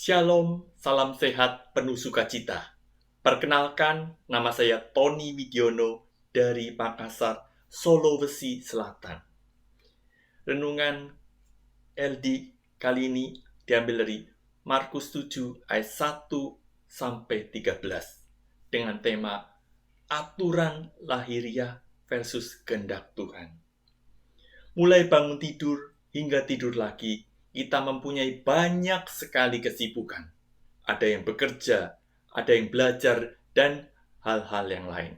Shalom, salam sehat penuh sukacita. Perkenalkan, nama saya Tony Widiono dari Makassar, Sulawesi Selatan. Renungan LD kali ini diambil dari Markus 7 ayat 1 sampai 13 dengan tema aturan lahiriah versus kehendak Tuhan. Mulai bangun tidur hingga tidur lagi, kita mempunyai banyak sekali kesibukan. Ada yang bekerja, ada yang belajar, dan hal-hal yang lain.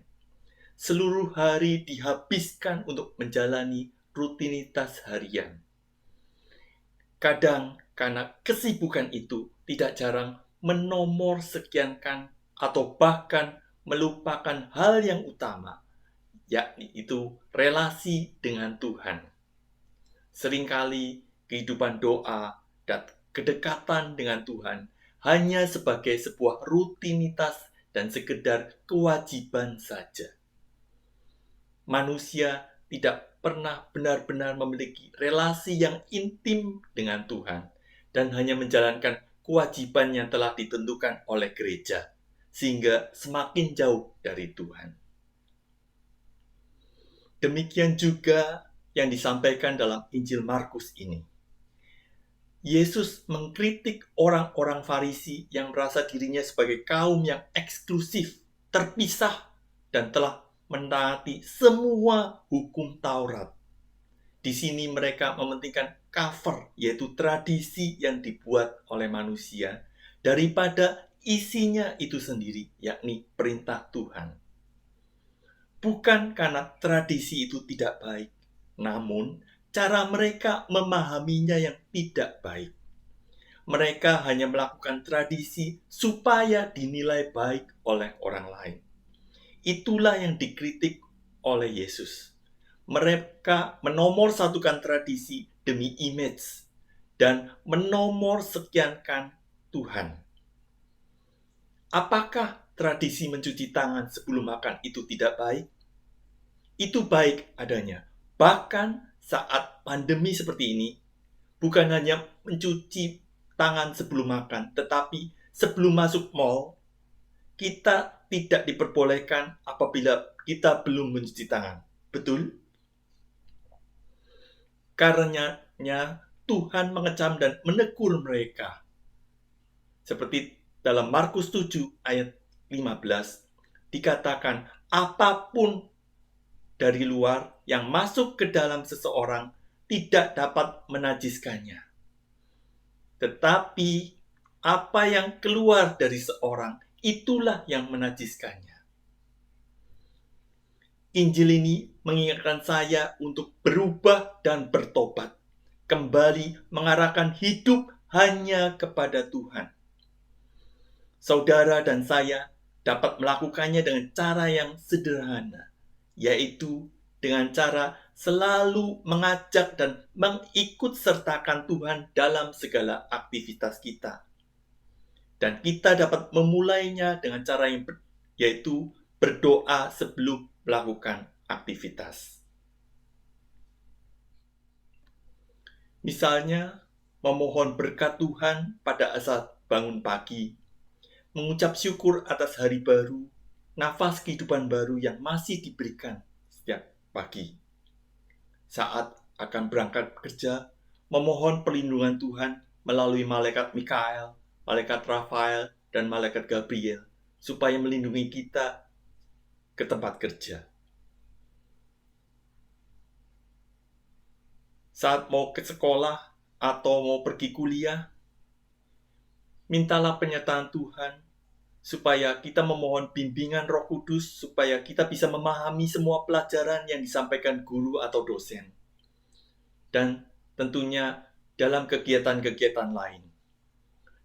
Seluruh hari dihabiskan untuk menjalani rutinitas harian. Kadang karena kesibukan itu tidak jarang menomorsekiankan atau bahkan melupakan hal yang utama, yakni itu relasi dengan Tuhan. Seringkali kehidupan doa dan kedekatan dengan Tuhan hanya sebagai sebuah rutinitas dan sekedar kewajiban saja. Manusia tidak pernah benar-benar memiliki relasi yang intim dengan Tuhan dan hanya menjalankan kewajiban yang telah ditentukan oleh gereja, sehingga semakin jauh dari Tuhan. Demikian juga yang disampaikan dalam Injil Markus ini. Yesus mengkritik orang-orang Farisi yang merasa dirinya sebagai kaum yang eksklusif, terpisah, dan telah menaati semua hukum Taurat. Di sini mereka mementingkan cover, yaitu tradisi yang dibuat oleh manusia, daripada isinya itu sendiri, yakni perintah Tuhan. Bukan karena tradisi itu tidak baik, namun cara mereka memahaminya yang tidak baik. Mereka hanya melakukan tradisi supaya dinilai baik oleh orang lain. Itulah yang dikritik oleh Yesus. Mereka menomorsatukan tradisi demi image dan menomorsekiankan Tuhan. Apakah tradisi mencuci tangan sebelum makan itu tidak baik? Itu baik adanya. Bahkan saat pandemi seperti ini, bukan hanya mencuci tangan sebelum makan, tetapi sebelum masuk mall, kita tidak diperbolehkan apabila kita belum mencuci tangan. Betul? Karenanya Tuhan mengecam dan menegur mereka. Seperti dalam Markus 7 ayat 15 dikatakan, apapun dari luar yang masuk ke dalam seseorang tidak dapat menajiskannya. Tetapi apa yang keluar dari seorang, itulah yang menajiskannya. Injil ini mengingatkan saya untuk berubah dan bertobat. Kembali mengarahkan hidup hanya kepada Tuhan. Saudara dan saya dapat melakukannya dengan cara yang sederhana, yaitu dengan cara selalu mengajak dan mengikutsertakan Tuhan dalam segala aktivitas kita. Dan kita dapat memulainya dengan cara yang yaitu berdoa sebelum melakukan aktivitas. Misalnya, memohon berkat Tuhan pada saat bangun pagi, mengucap syukur atas hari baru, nafas kehidupan baru yang masih diberikan setiap pagi. Saat akan berangkat bekerja, memohon perlindungan Tuhan melalui malaikat Mikael, malaikat Rafael, dan malaikat Gabriel, supaya melindungi kita ke tempat kerja. Saat mau ke sekolah atau mau pergi kuliah, mintalah penyertaan Tuhan supaya kita memohon bimbingan Roh Kudus supaya kita bisa memahami semua pelajaran yang disampaikan guru atau dosen. Dan tentunya dalam kegiatan-kegiatan lain.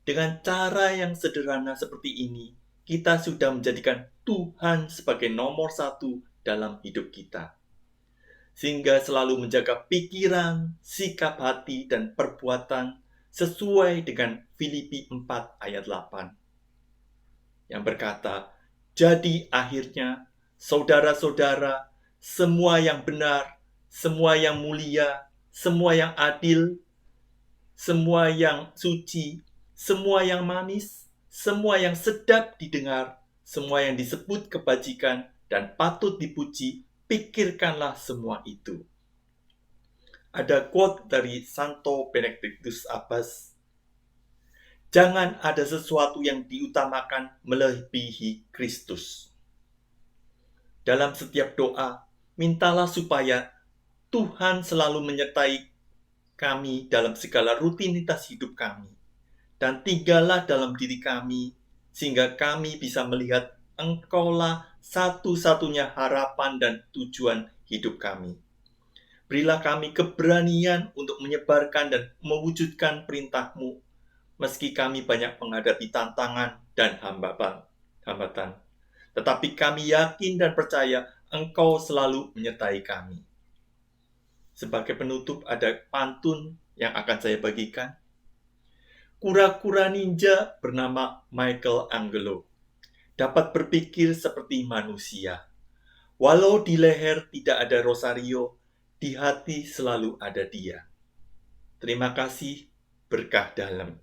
Dengan cara yang sederhana seperti ini, kita sudah menjadikan Tuhan sebagai nomor satu dalam hidup kita. Sehingga selalu menjaga pikiran, sikap hati, dan perbuatan sesuai dengan Filipi 4 ayat 8. Yang berkata, jadi akhirnya, saudara-saudara, semua yang benar, semua yang mulia, semua yang adil, semua yang suci, semua yang manis, semua yang sedap didengar, semua yang disebut kebajikan dan patut dipuji, pikirkanlah semua itu. Ada quote dari Santo Benedictus Abbas, jangan ada sesuatu yang diutamakan melebihi Kristus. Dalam setiap doa, mintalah supaya Tuhan selalu menyertai kami dalam segala rutinitas hidup kami, dan tinggallah dalam diri kami, sehingga kami bisa melihat Engkaulah satu-satunya harapan dan tujuan hidup kami. Berilah kami keberanian untuk menyebarkan dan mewujudkan perintah-Mu, meski kami banyak menghadapi tantangan dan hambatan. Tetapi kami yakin dan percaya Engkau selalu menyertai kami. Sebagai penutup ada pantun yang akan saya bagikan. Kura-kura ninja bernama Michelangelo dapat berpikir seperti manusia. Walau di leher tidak ada rosario, di hati selalu ada Dia. Terima kasih, berkah dalam.